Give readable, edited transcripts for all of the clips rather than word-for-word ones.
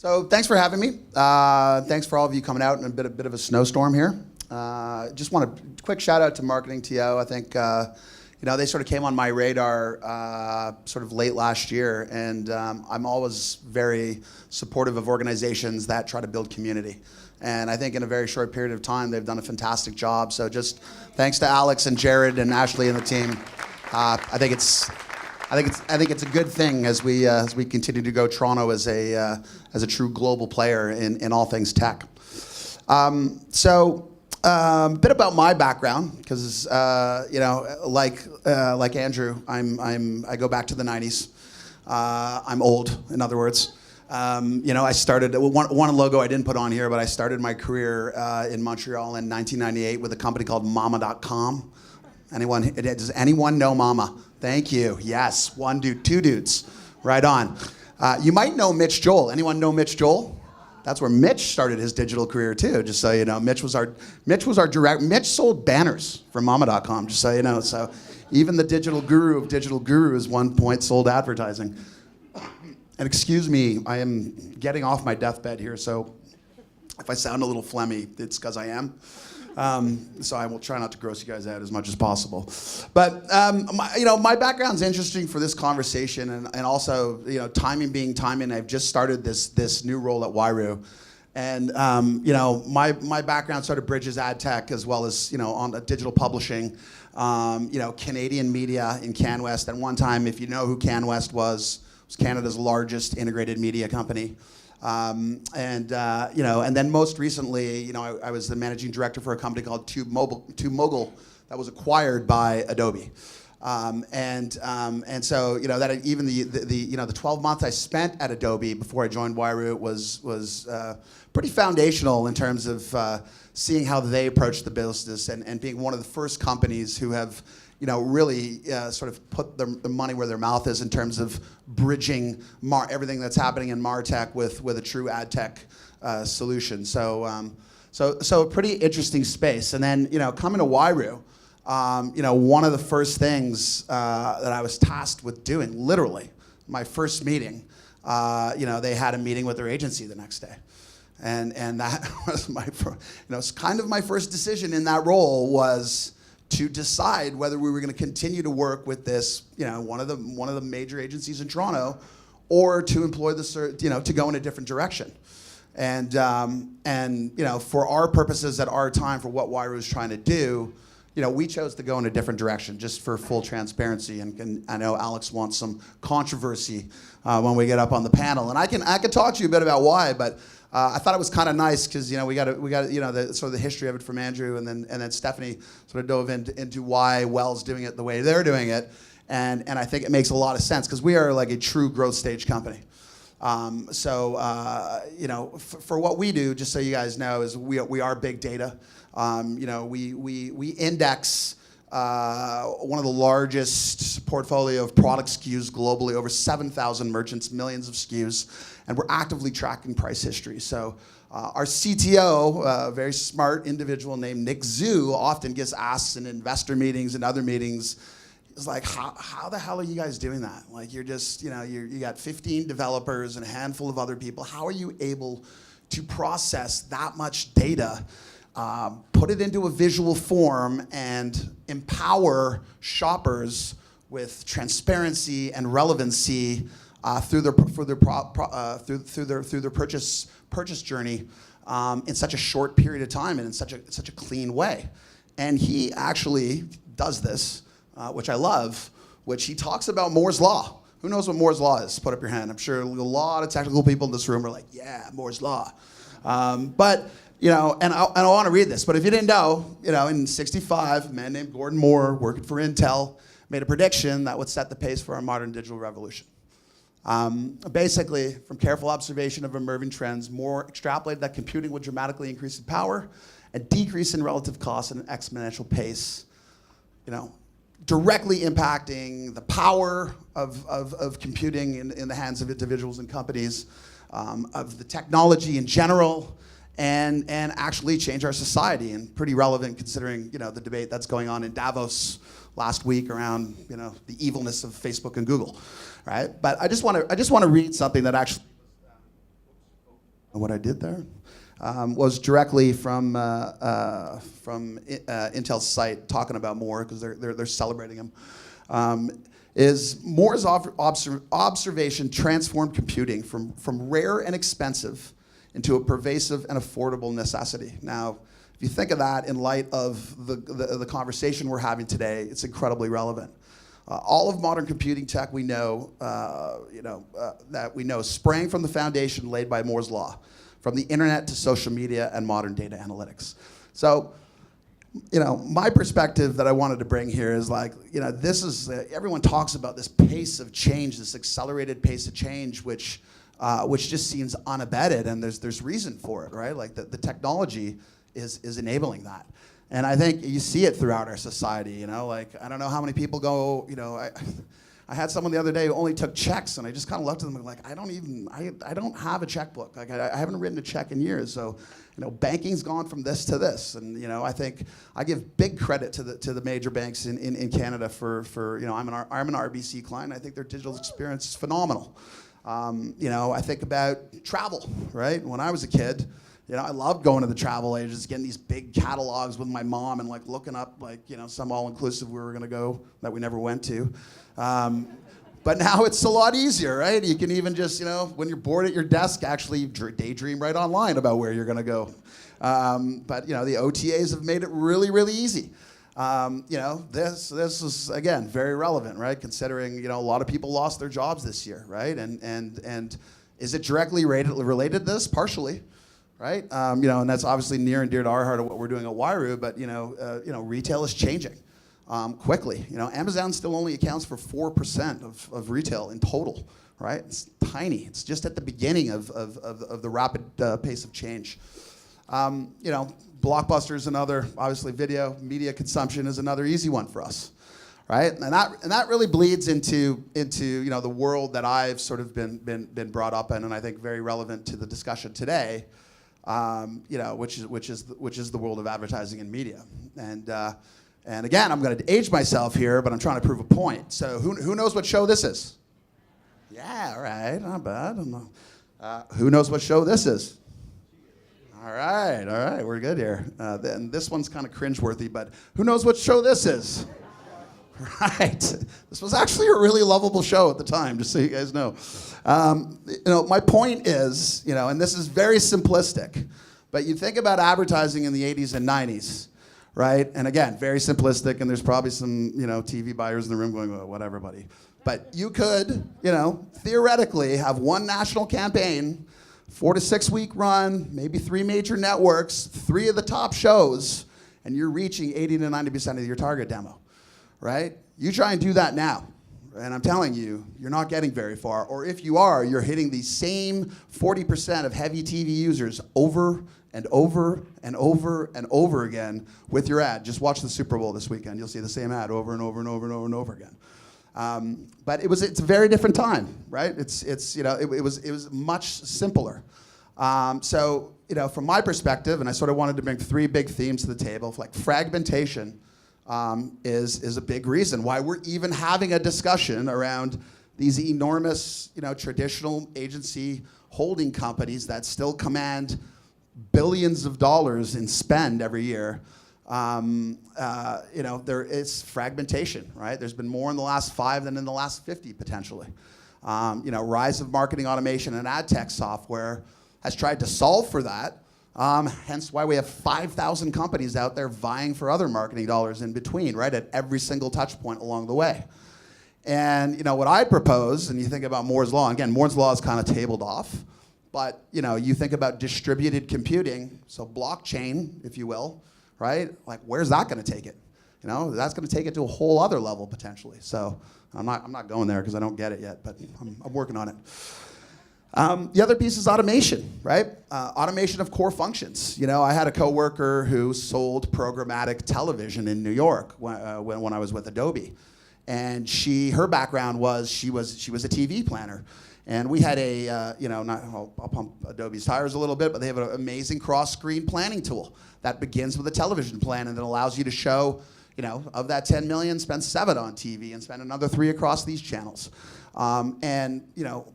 So thanks for having me. Thanks for all of you coming out in a bit of a snowstorm here. Just want a quick shout out to MarketingTO. I think they sort of came on my radar sort of late last year, and I'm always very supportive of organizations that try to build community. And I think in a very short period of time, they've done a fantastic job. So just thanks to Alex and Jared and Ashley and the team. I think it's a good thing as we continue to go Toronto as a true global player in all things tech. A bit about my background, because like Andrew, I go back to the 90s. I'm old, in other words. I started one logo I didn't put on here, but I started my career in Montreal in 1998 with a company called Mama.com. Does anyone know Mama? Thank you. Yes, one dude, two dudes. Right on. You might know Mitch Joel. Anyone know Mitch Joel? That's where Mitch started his digital career too, just so you know. Mitch was our direct. Mitch sold banners for Mama.com, just so you know. So even the digital guru of digital gurus one point sold advertising. And excuse me, I am getting off my deathbed here, so if I sound a little phlegmy, it's because I am. So I will try not to gross you guys out as much as possible. But my background's interesting for this conversation, and also timing being timing. I've just started this new role at Yroo, and my background sort of bridges ad tech as well as on digital publishing, Canadian media in CanWest. At one time, if you know who CanWest was Canada's largest integrated media company. And then most recently, I was the managing director for a company called TubeMogul that was acquired by Adobe. So that even the 12 months I spent at Adobe before I joined Yroo was pretty foundational in terms of seeing how they approach the business and being one of the first companies who have really sort of put their money where their mouth is in terms of bridging everything that's happening in MarTech with a true ad tech solution. So a pretty interesting space. And then coming to Yroo, one of the first things that I was tasked with doing, literally my first meeting, they had a meeting with their agency the next day. And that was kind of my first decision in that role was to decide whether we were going to continue to work with this, one of the major agencies in Toronto, or to employ to go in a different direction. And for our purposes at our time, for what Yroo was trying to do, we chose to go in a different direction, just for full transparency. And I know Alex wants some controversy when we get up on the panel, and I can talk to you a bit about why, but. I thought it was kind of nice because we got the sort of the history of it from Andrew, and then Stephanie sort of dove into why Well's doing it the way they're doing it, and I think it makes a lot of sense because we are like a true growth stage company. For what we do, just so you guys know, is we are big data. We index one of the largest portfolio of product SKUs globally, over 7,000 merchants, millions of SKUs, and we're actively tracking price history. So our CTO, a very smart individual named Nick Zhu, often gets asked in investor meetings and other meetings, he's like, how the hell are you guys doing that? Like you're just, you got 15 developers and a handful of other people. How are you able to process that much data, put it into a visual form, and empower shoppers with transparency and relevancy through their purchase journey in such a short period of time and in such a clean way? And he actually does this, which I love, which he talks about Moore's Law. Who knows what Moore's Law is? Put up your hand. I'm sure a lot of technical people in this room are like, yeah, Moore's Law. And I want to read this, but if you didn't know, in '65, a man named Gordon Moore, working for Intel, made a prediction that would set the pace for our modern digital revolution. Basically, from careful observation of emerging trends, Moore extrapolated that computing would dramatically increase in power and decrease in relative cost at an exponential pace, directly impacting the power of computing in the hands of individuals and companies, of the technology in general, and actually change our society. And pretty relevant considering the debate that's going on in Davos last week around the evilness of Facebook and Google, right? But I just want to read something that actually what I did there was directly from Intel's site, talking about Moore because they're celebrating him. Is Moore's observation transformed computing from rare and expensive into a pervasive and affordable necessity. Now, if you think of that in light of the conversation we're having today, it's incredibly relevant. All of modern computing tech we know, that we know sprang from the foundation laid by Moore's law, from the internet to social media and modern data analytics. So, my perspective that I wanted to bring here is this is, everyone talks about this pace of change, this accelerated pace of change, which just seems unabated, and there's reason for it, right? Like the technology is enabling that. And I think you see it throughout our society, I don't know how many people go, I had someone the other day who only took checks, and I just kind of looked at them and I don't have a checkbook. I haven't written a check in years. So, banking's gone from this to this. And, I think I give big credit to the major banks in Canada for I'm an RBC client. I think their digital experience is phenomenal. I think about travel, right? When I was a kid, I loved going to the travel agents, getting these big catalogs with my mom and looking up some all-inclusive we were gonna go that we never went to. But now it's a lot easier, right? You can even just, when you're bored at your desk, actually daydream right online about where you're gonna go. But the OTAs have made it really, really easy. This is, again, very relevant, right? Considering, a lot of people lost their jobs this year, right? And is it directly related to this? Partially. Right, and that's obviously near and dear to our heart of what we're doing at Yroo. But retail is changing quickly. Amazon still only accounts for 4% of retail in total. Right, it's tiny. It's just at the beginning of the rapid pace of change. Blockbuster is another. Obviously, media consumption is another easy one for us. Right, and that really bleeds into the world that I've sort of been brought up in, and I think very relevant to the discussion today. Which is the world of advertising and media. And again, I'm going to age myself here, but I'm trying to prove a point. So who knows what show this is? Yeah, all right, not bad. Who knows what show this is? All right, we're good here. Then this one's kind of cringeworthy, but who knows what show this is? Right. This was actually a really lovable show at the time, just so you guys know. My point is, and this is very simplistic, but you think about advertising in the 80s and 90s, right? And again, very simplistic, and there's probably some, TV buyers in the room going, well, whatever, buddy. But you could, theoretically have one national campaign, 4 to 6 week run, maybe 3 major networks, 3 of the top shows, and you're reaching 80 to 90% of your target demo. Right? You try and do that now, and I'm telling you, you're not getting very far. Or if you are, you're hitting the same 40% of heavy TV users over and over and over and over again with your ad. Just watch the Super Bowl this weekend. You'll see the same ad over and over and over and over and over again. But it's a very different time, right? It was much simpler. So from my perspective, and I sort of wanted to bring 3 big themes to the table, like fragmentation. Is a big reason why we're even having a discussion around these enormous, traditional agency holding companies that still command billions of dollars in spend every year. There is fragmentation, right? There's been more in the last 5 than in the last 50 potentially. Rise of marketing automation and ad tech software has tried to solve for that. Hence why we have 5,000 companies out there vying for other marketing dollars in between, right, at every single touch point along the way. And what I'd propose, and you think about Moore's Law, again, Moore's Law is kind of tabled off, but you think about distributed computing, so blockchain, if you will, right? Where's that going to take it? That's going to take it to a whole other level potentially. So I'm not going there because I don't get it yet, but I'm working on it. The other piece is automation, right? Automation of core functions. I had a coworker who sold programmatic television in New York when I was with Adobe, and her background was she was a TV planner, and we had I'll pump Adobe's tires a little bit, but they have an amazing cross-screen planning tool that begins with a television plan and then allows you to show, of that 10 million, spend 7 on TV and spend another 3 across these channels. And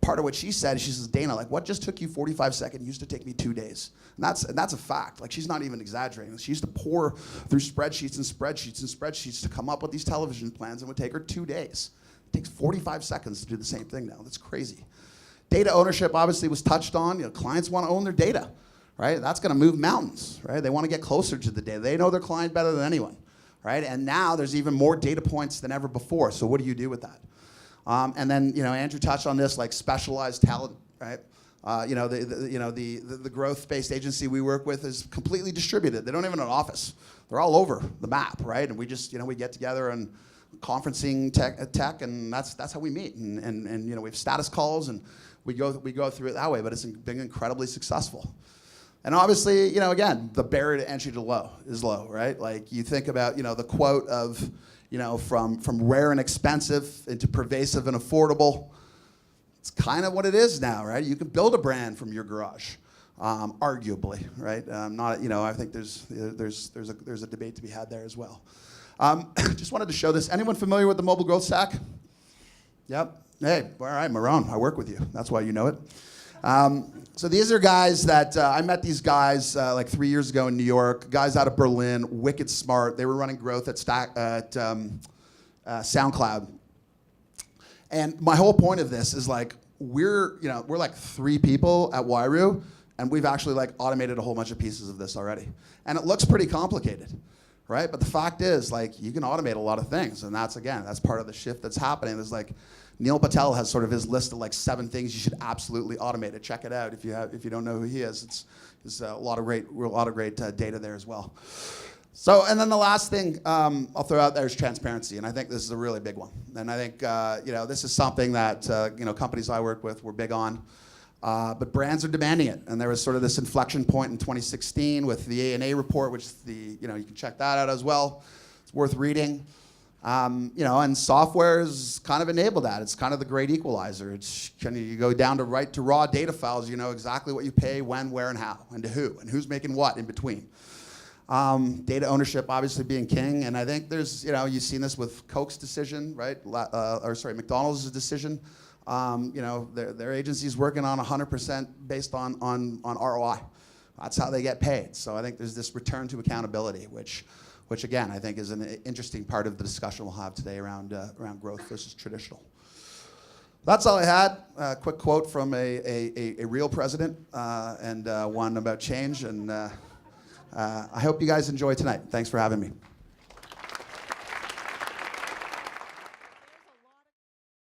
part of what she said, she says, Dana, like what just took you 45 seconds used to take me 2 days. And that's a fact. Like she's not even exaggerating. She used to pour through spreadsheets and spreadsheets and spreadsheets to come up with these television plans, and would take her 2 days. It takes 45 seconds to do the same thing now. That's crazy. Data ownership obviously was touched on. Clients want to own their data, right? That's going to move mountains, right? They want to get closer to the data. They know their client better than anyone, right? And now there's even more data points than ever before. So what do you do with that? And then Andrew touched on this, like specialized talent, right? The growth-based agency we work with is completely distributed. They don't even have an office. They're all over the map, right? And we just we get together and conferencing tech, and that's how we meet. And we have status calls, and we go through it that way. But it's been incredibly successful. And obviously, again, the barrier to entry is low, right? Like you think about the quote of from rare and expensive into pervasive and affordable. It's kind of what it is now, right? You can build a brand from your garage, arguably, right? I think there's a debate to be had there as well. Just wanted to show this. Anyone familiar with the mobile growth stack? Yep. Hey, all right, Maron, I work with you. That's why you know it. So these are guys that I met these guys like 3 years ago in New York. Guys out of Berlin, wicked smart. They were running growth at SoundCloud. And my whole point of this is like we're like 3 people at Yroo, and we've actually like automated a whole bunch of pieces of this already. And it looks pretty complicated, right? But the fact is, like, you can automate a lot of things, and that's part of the shift that's happening. There's like Neil Patel has sort of his list of like 7 things you should absolutely automate it. Check it out if you don't know who he is. It's a lot of great data there as well. So, and then the last thing I'll throw out there is transparency, and I think this is a really big one. And I think this is something that companies I work with were big on, but brands are demanding it. And there was sort of this inflection point in 2016 with the A&A report, which you can check that out as well. It's worth reading. And software has kind of enabled that. It's kind of the great equalizer. You go down to raw data files, you know exactly what you pay, when, where, and how, and to who, and who's making what in between. Data ownership obviously being king, and I think there's, you've seen this with Coke's decision, right? McDonald's decision. Their agency's working on 100% based on ROI. That's how they get paid. So I think there's this return to accountability, which again, I think is an interesting part of the discussion we'll have today around growth versus traditional. That's all I had. A quick quote from a real president and one about change. And I hope you guys enjoy tonight. Thanks for having me.